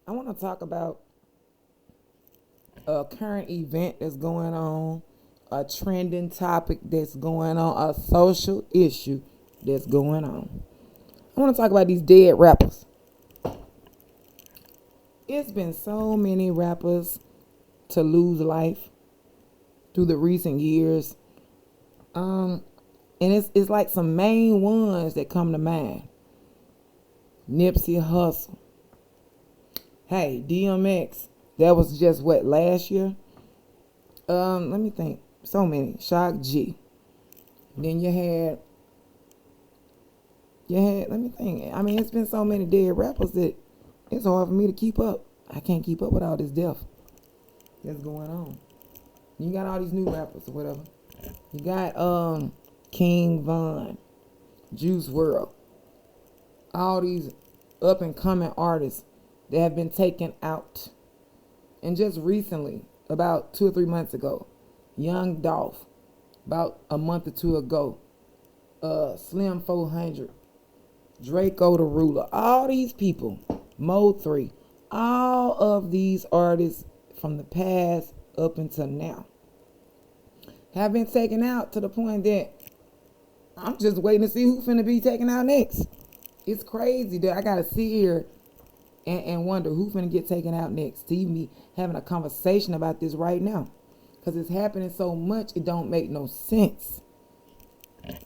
I want to talk about a current event that's going on, a trending topic that's going on, a social issue that's going on. I want to talk about these dead rappers. It's been so many rappers to lose life through the recent years. And it's like some main ones that come to mind. Nipsey Hussle. Hey, DMX. That was just what, last year? Let me think. So many. Shock G. Then you had, let me think. I mean, it's been so many dead rappers that it's hard for me to keep up. I can't keep up with all this death that's going on. You got all these new rappers or whatever. You got King Von, Juice WRLD, all these up and coming artists that have been taken out. And just recently, about 2 or 3 months ago, Young Dolph, about a month or two ago, Slim 400, Draco the Ruler, all these people, Mo 3, all of these artists from the past up until now have been taken out to the point that I'm just waiting to see who's finna be taken out next. It's crazy that I gotta sit here and wonder who's finna get taken out next. See me having a conversation about this right now, because it's happening so much it don't make no sense.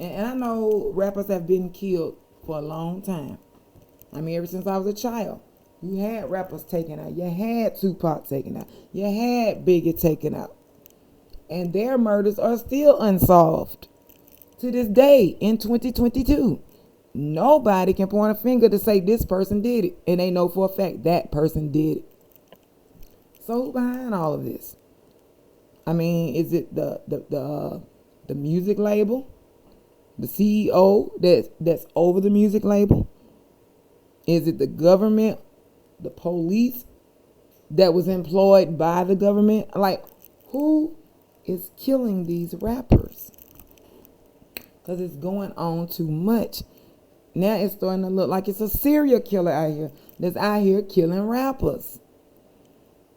And I know rappers have been killed for a long time. I mean, ever since I was a child, you had rappers taken out. You had Tupac taken out. You had Biggie taken out. And their murders are still unsolved to this day in 2022. Nobody can point a finger to say this person did it, and they know for a fact that person did it. So who behind all of this? I mean, is it the music label, the CEO that's over the music label? Is it the government, the police that was employed by the government? Like, who is killing these rappers? Because it's going on too much. Now it's starting to look like it's a serial killer out here that's out here killing rappers.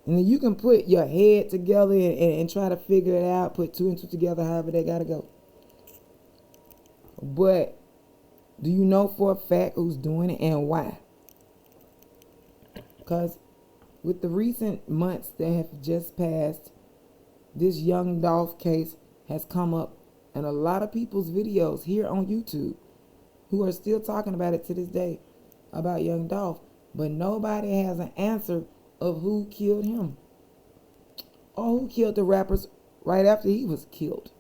And then you can put your head together and try to figure it out, put two and two together, however they gotta go. But do you know for a fact who's doing it and why? Because with the recent months that have just passed, this Young Dolph case has come up in a lot of people's videos here on YouTube who are still talking about it to this day, about Young Dolph. But nobody has an answer of who killed him or who killed the rappers right after he was killed.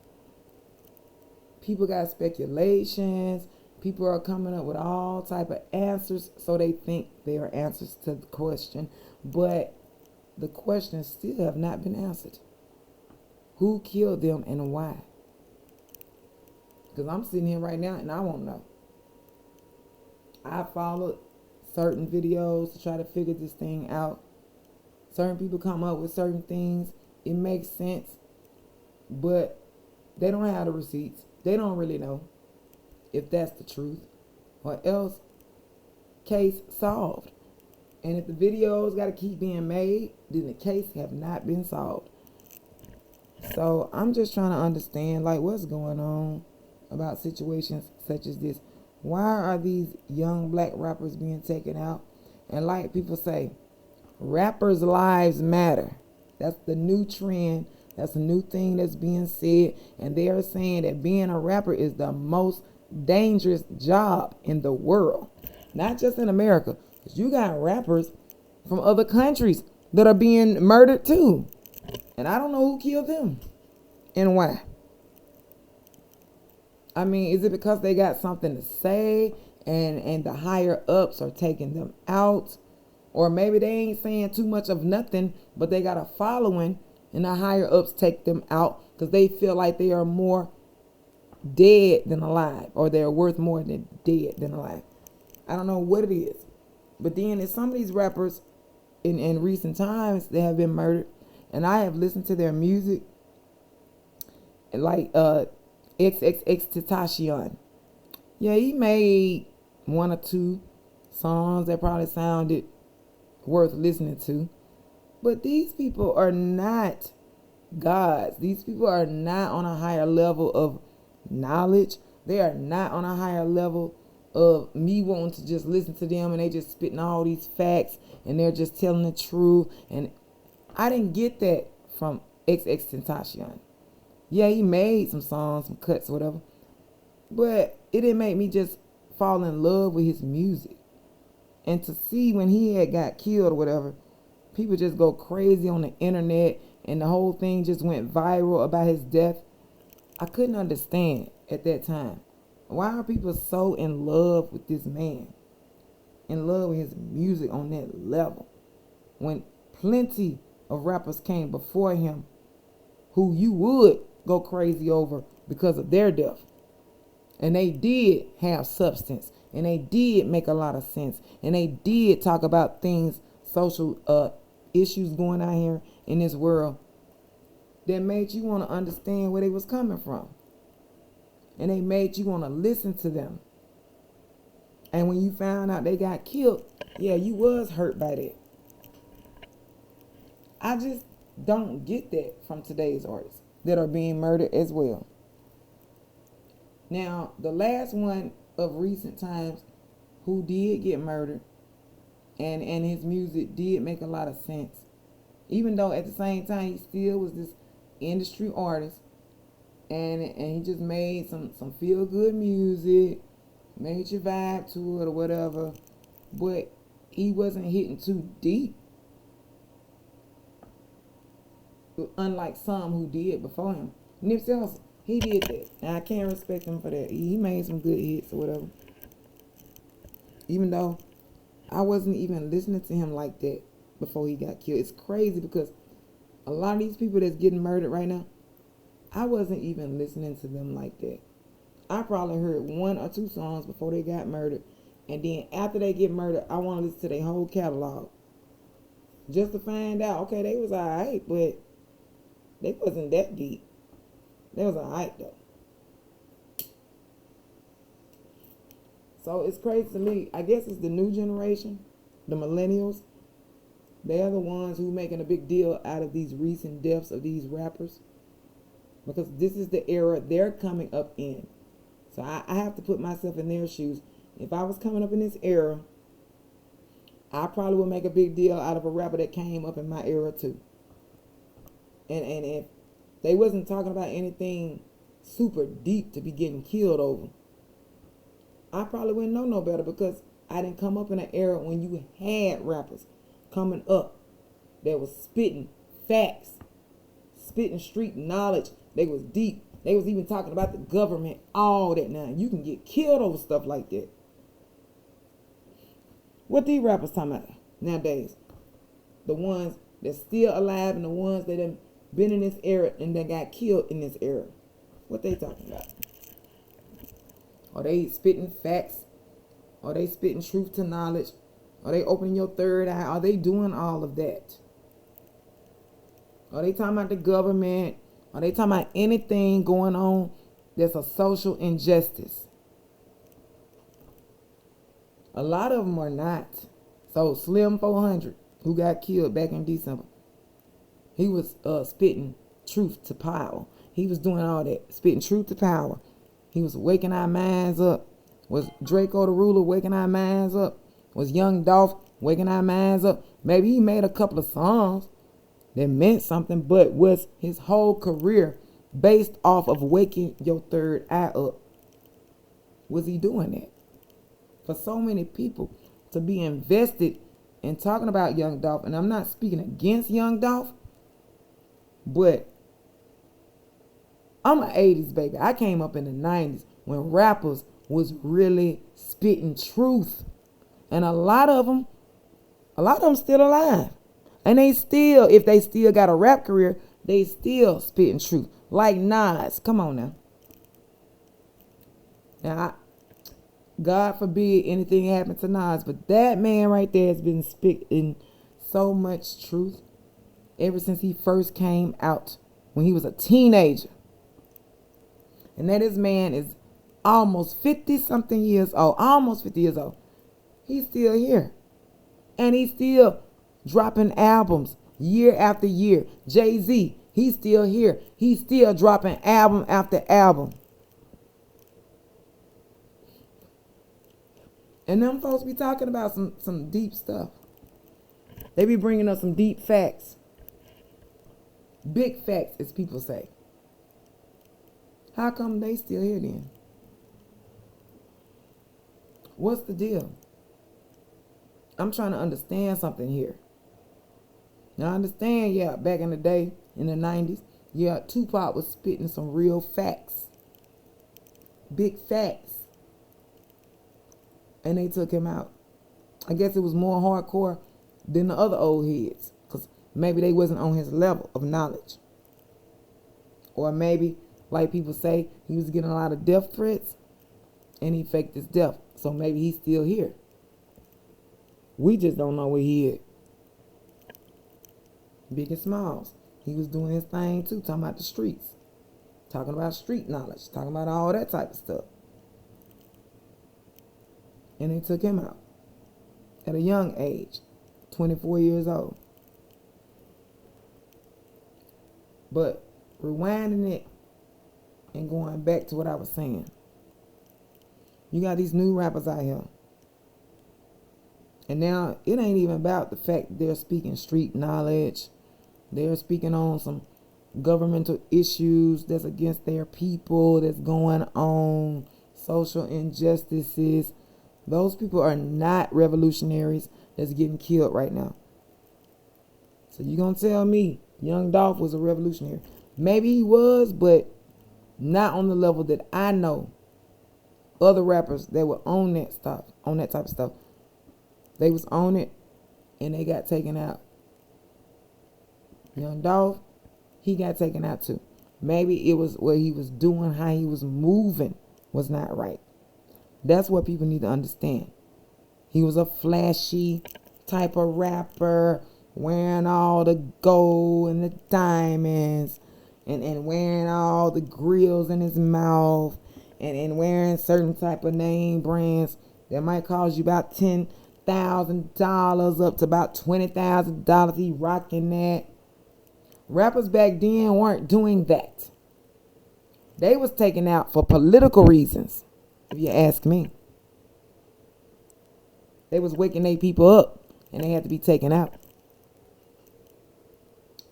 People got speculations. People are coming up with all type of answers, so they think they are answers to the question. But the questions still have not been answered. Who killed them and why? Because I'm sitting here right now and I won't know. I followed certain videos to try to figure this thing out. Certain people come up with certain things. It makes sense. But they don't have the receipts. They don't really know if that's the truth. Or else, case solved. And if the videos got to keep being made, then the case have not been solved. So I'm just trying to understand, like, what's going on about situations such as this. Why are these young black rappers being taken out? And like people say, rappers' lives matter. That's the new trend. That's a new thing that's being said. And they are saying that being a rapper is the most dangerous job in the world. Not just in America. Because you got rappers from other countries that are being murdered too. And I don't know who killed them and why. I mean, is it because they got something to say and the higher ups are taking them out? Or maybe they ain't saying too much of nothing, but they got a following and the higher ups take them out because they feel like they are more dead than alive, or they're worth more than dead than alive. I don't know what it is. But then in some of these rappers in recent times, they have been murdered. And I have listened to their music, like XXXTentacion. Yeah, he made 1 or 2 songs that probably sounded worth listening to. But these people are not gods. These people are not on a higher level of knowledge. They are not on a higher level of me wanting to just listen to them, and they just spitting all these facts and they're just telling the truth. And I didn't get that from XXXTentacion. Yeah, he made some songs, some cuts, whatever, but it didn't make me just fall in love with his music. And to see when he had got killed or whatever, people just go crazy on the internet and the whole thing just went viral about his death. I couldn't understand at that time. Why are people so in love with this man? In love with his music on that level? When plenty of rappers came before him who you would go crazy over because of their death. And they did have substance. And they did make a lot of sense. And they did talk about things, social issues going on here in this world that made you want to understand where they was coming from. And they made you want to listen to them. And when you found out they got killed, yeah, you was hurt by that. I just don't get that from today's artists that are being murdered as well. Now, the last one of recent times who did get murdered and his music did make a lot of sense, even though at the same time he still was this industry artist, and he just made some feel good music, made you vibe to it or whatever, but he wasn't hitting too deep, unlike some who did before him. Nipsey Hussle, he did that, and I can't respect him for that. He made some good hits or whatever, even though I wasn't even listening to him like that before he got killed. It's crazy because a lot of these people that's getting murdered right now, I wasn't even listening to them like that. I probably heard 1 or 2 songs before they got murdered, and then after they get murdered, I want to listen to their whole catalog just to find out, okay, they was alright, but they wasn't that deep. They was alright though. So it's crazy to me. I guess it's the new generation, the millennials. They're the ones who making a big deal out of these recent deaths of these rappers, because this is the era they're coming up in. So I have to put myself in their shoes. If I was coming up in this era, I probably would make a big deal out of a rapper that came up in my era too. And if they wasn't talking about anything super deep to be getting killed over, I probably wouldn't know no better, because I didn't come up in an era when you had rappers coming up that was spitting facts, spitting street knowledge. They was deep. They was even talking about the government, all that. Now you can get killed over stuff like that. What these rappers talking about nowadays? The ones that's still alive and the ones that have been in this era and that got killed in this era. What they talking about? Are they spitting facts? Are they spitting truth to knowledge? Are they opening your third eye? Are they doing all of that? Are they talking about the government? Are they talking about anything going on that's a social injustice? A lot of them are not. So Slim 400, who got killed back in December, he was spitting truth to power. He was doing all that, spitting truth to power. He was waking our minds up. Was Draco the Ruler waking our minds up? Was Young Dolph waking our minds up? Maybe he made a couple of songs that meant something, but was his whole career based off of waking your third eye up? Was he doing that? For so many people to be invested in talking about Young Dolph, and I'm not speaking against Young Dolph, but I'm an 80s baby. I came up in the 90s when rappers was really spitting truth. And a lot of them still alive. And they still, if they still got a rap career, they still spitting truth. Like Nas. Come on now. Now, God forbid anything happened to Nas, but that man right there has been spitting so much truth ever since he first came out when he was a teenager. And that this man is almost 50-something years old. Almost 50 years old. He's still here. And he's still dropping albums year after year. Jay-Z, he's still here. He's still dropping album after album. And them folks be talking about some deep stuff. They be bringing us some deep facts. Big facts, as people say. How come they still here then? What's the deal? I'm trying to understand something here. Now, I understand, yeah, back in the day, in the 90s, yeah, Tupac was spitting some real facts. Big facts. And they took him out. I guess it was more hardcore than the other old heads. Because maybe they wasn't on his level of knowledge. Or maybe, like people say, he was getting a lot of death threats. And he faked his death. So maybe he's still here. We just don't know where he is. Big and Smalls. He was doing his thing too, talking about the streets. Talking about street knowledge. Talking about all that type of stuff. And they took him out. At a young age. 24 years old. But rewinding it and going back to what I was saying. You got these new rappers out here. And now it ain't even about the fact that they're speaking street knowledge. They're speaking on some governmental issues that's against their people, that's going on, social injustices. Those people are not revolutionaries that's getting killed right now. So you gonna tell me Young Dolph was a revolutionary? Maybe he was, but not on the level that I know other rappers that were on that stuff, on that type of stuff. They was on it and they got taken out. Young Dolph, he got taken out too. Maybe it was what he was doing, how he was moving was not right. That's what people need to understand. He was a flashy type of rapper, wearing all the gold and the diamonds, and wearing all the grills in his mouth, and wearing certain type of name brands that might cost you about $10,000 up to about $20,000. He rocking that. Rappers back then weren't doing that. They was taken out for political reasons, if you ask me. They was waking their people up and they had to be taken out.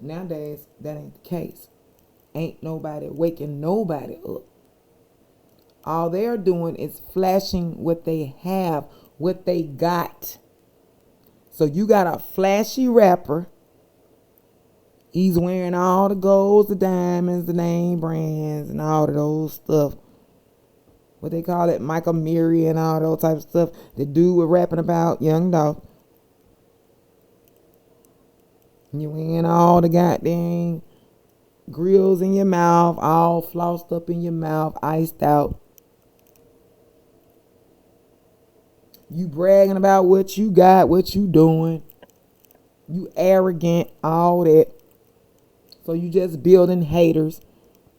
Nowadays, that ain't the case. Ain't nobody waking nobody up. All they're doing is flashing what they have, what they got. So you got a flashy rapper. He's wearing all the golds, the diamonds, the name brands, and all of those stuff. What they call it, Michael Murray and all those type of stuff. The dude was rapping about Young Dolph. You wearing all the goddamn grills in your mouth, all flossed up in your mouth, iced out. You bragging about what you got, what you doing. You arrogant, all that. So you just building haters.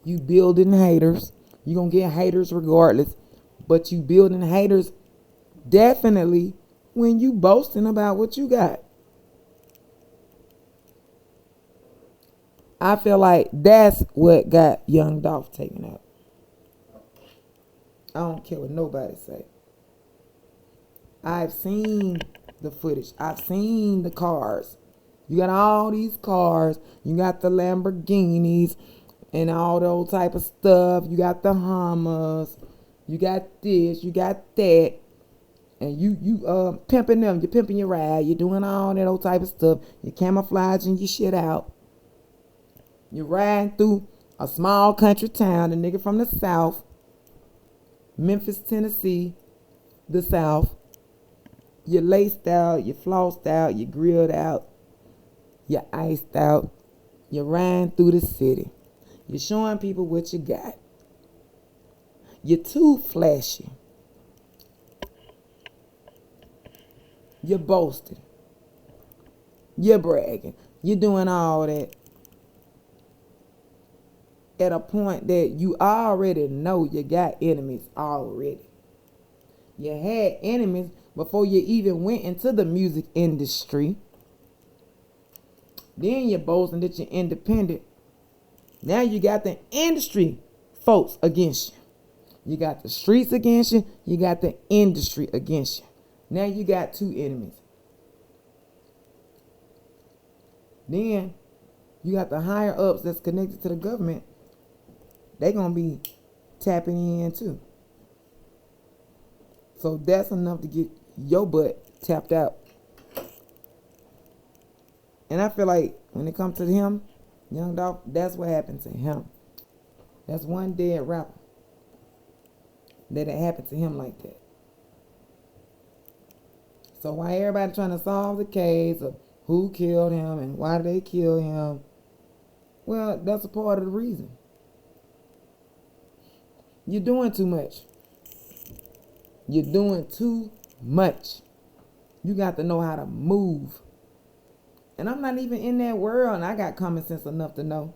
You building haters. You gonna get haters regardless. But you building haters definitely when you boasting about what you got. I feel like that's what got Young Dolph taken out. I don't care what nobody say. I've seen the footage. I've seen the cars. You got all these cars. You got the Lamborghinis and all those type of stuff. You got the Hummers. You got this. You got that. And you pimping them. You're pimping your ride. You're doing all that old type of stuff. You're camouflaging your shit out. You're riding through a small country town. The nigga from the South. Memphis, Tennessee. The South. You're laced out. You're flossed out. You're grilled out. You're iced out. You're riding through the city. You're showing people what you got. You're too flashy. You're boasting. You're bragging. You're doing all that at a point that you already know you got enemies already. You had enemies before you even went into the music industry. Then you're boasting that you're independent. Now you got the industry folks against you. You got the streets against you. You got the industry against you. Now you got two enemies. Then you got the higher ups that's connected to the government. They're going to be tapping in too. So that's enough to get your butt tapped out. And I feel like when it comes to him, Young Dolph, that's what happened to him. That's one dead rapper that it happened to him like that. So why everybody trying to solve the case of who killed him and why did they kill him? Well, that's a part of the reason. You're doing too much. You're doing too much. You got to know how to move. And I'm not even in that world, and I got common sense enough to know.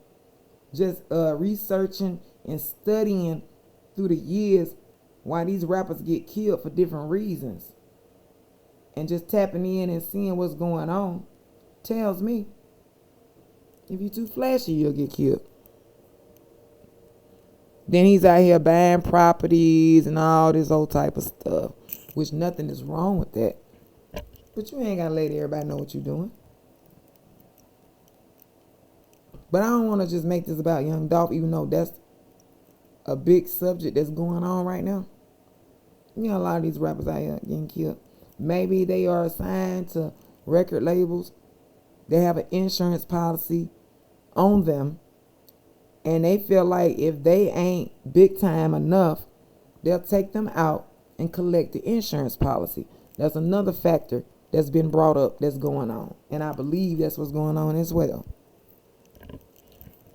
Just researching and studying through the years why these rappers get killed for different reasons. And just tapping in and seeing what's going on tells me if you're too flashy, you'll get killed. Then he's out here buying properties and all this old type of stuff, which nothing is wrong with that. But you ain't got to let everybody know what you're doing. But I don't want to just make this about Young Dolph, even though that's a big subject that's going on right now. You got a lot of these rappers out here getting killed. Maybe they are assigned to record labels. They have an insurance policy on them. And they feel like if they ain't big time enough, they'll take them out and collect the insurance policy. That's another factor that's been brought up that's going on. And I believe that's what's going on as well.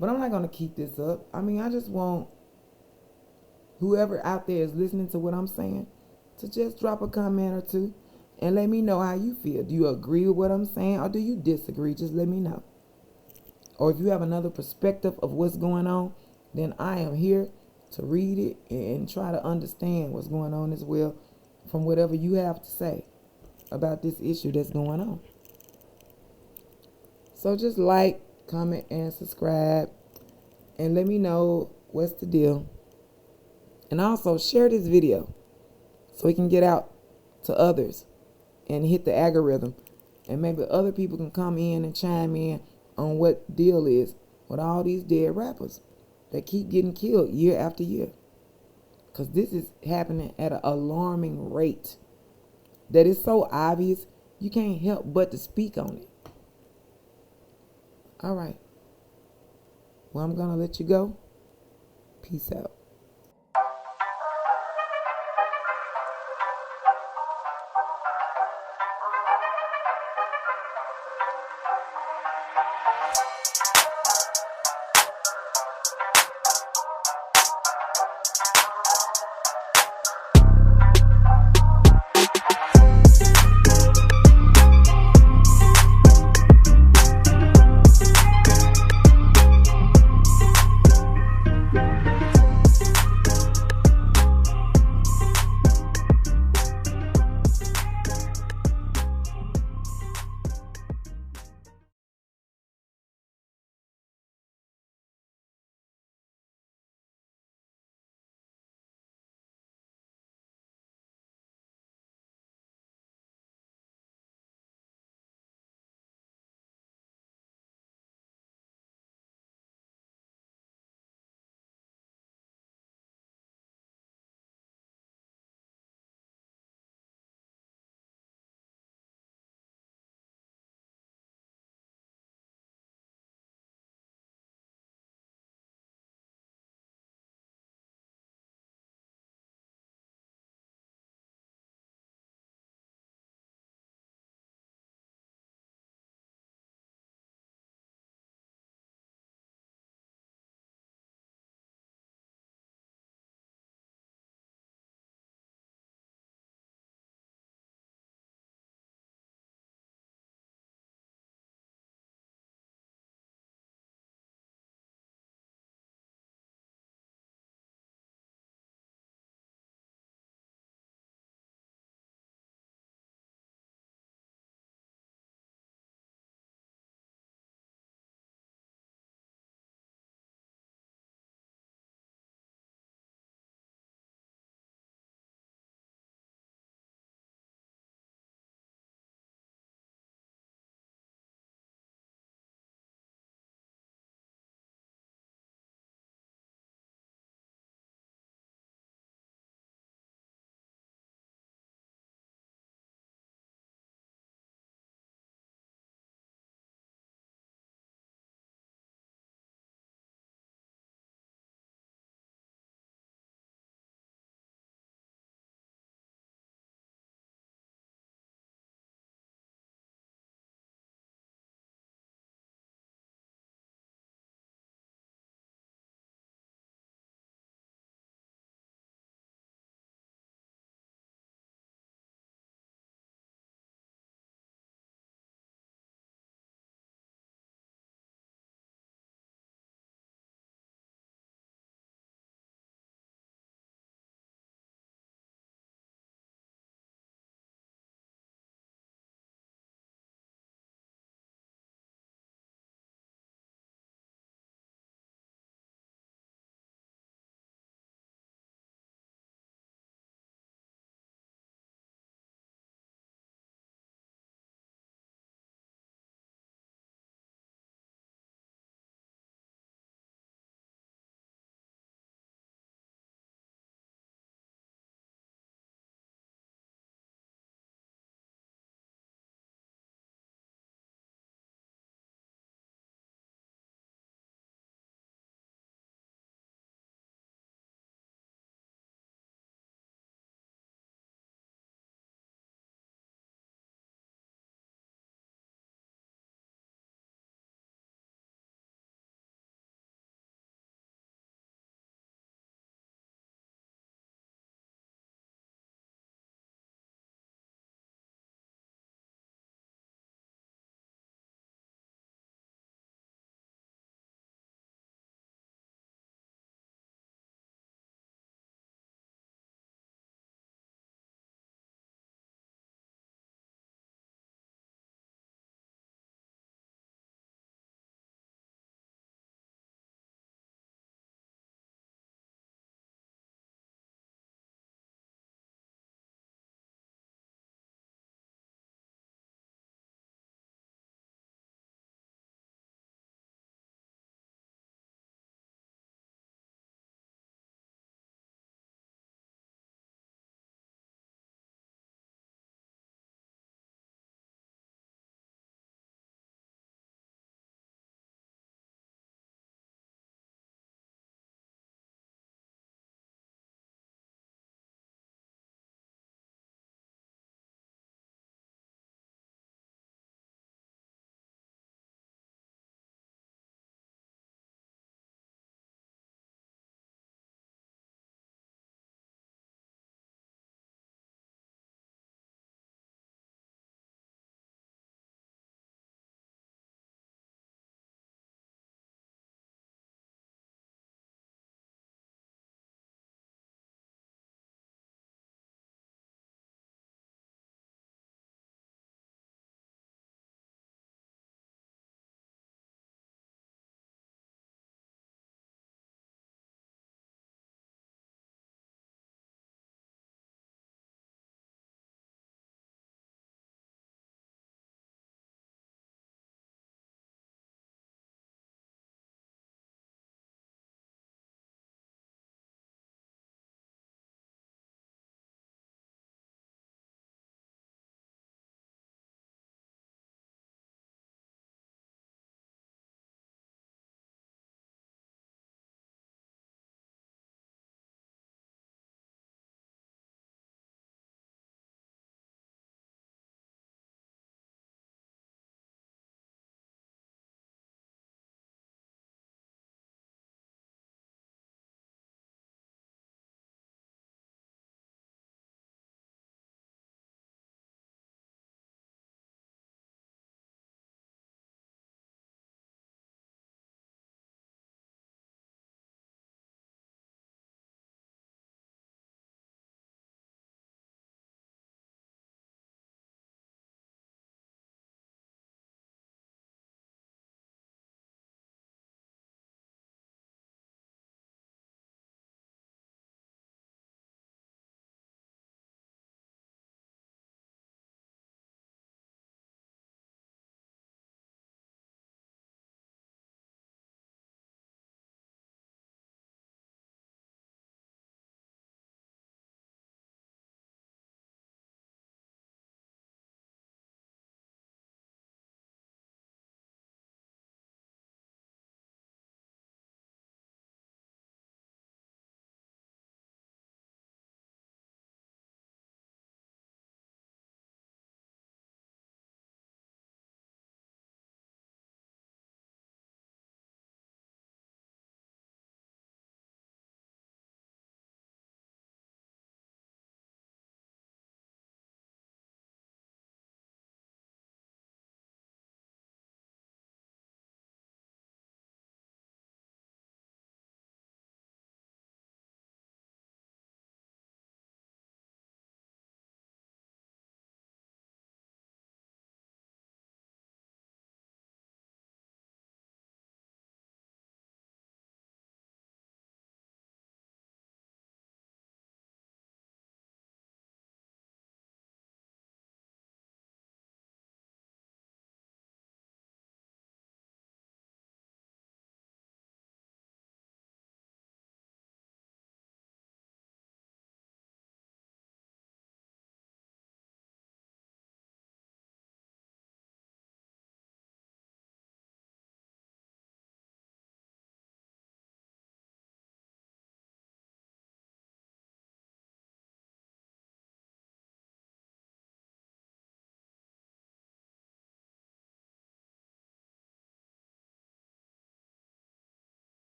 But I'm not going to keep this up. I mean, I just want whoever out there is listening to what I'm saying to just drop a comment or two and let me know how you feel. Do you agree with what I'm saying or do you disagree? Just let me know. Or if you have another perspective of what's going on, then I am here to read it and try to understand what's going on as well from whatever you have to say about this issue that's going on. So just like, comment, and subscribe, and let me know what's the deal. And also share this video so it can get out to others and hit the algorithm, and maybe other people can come in and chime in on what deal is with all these dead rappers that keep getting killed year after year. Because this is happening at an alarming rate that is so obvious you can't help but to speak on it. All right. Well, I'm going to let you go. Peace out.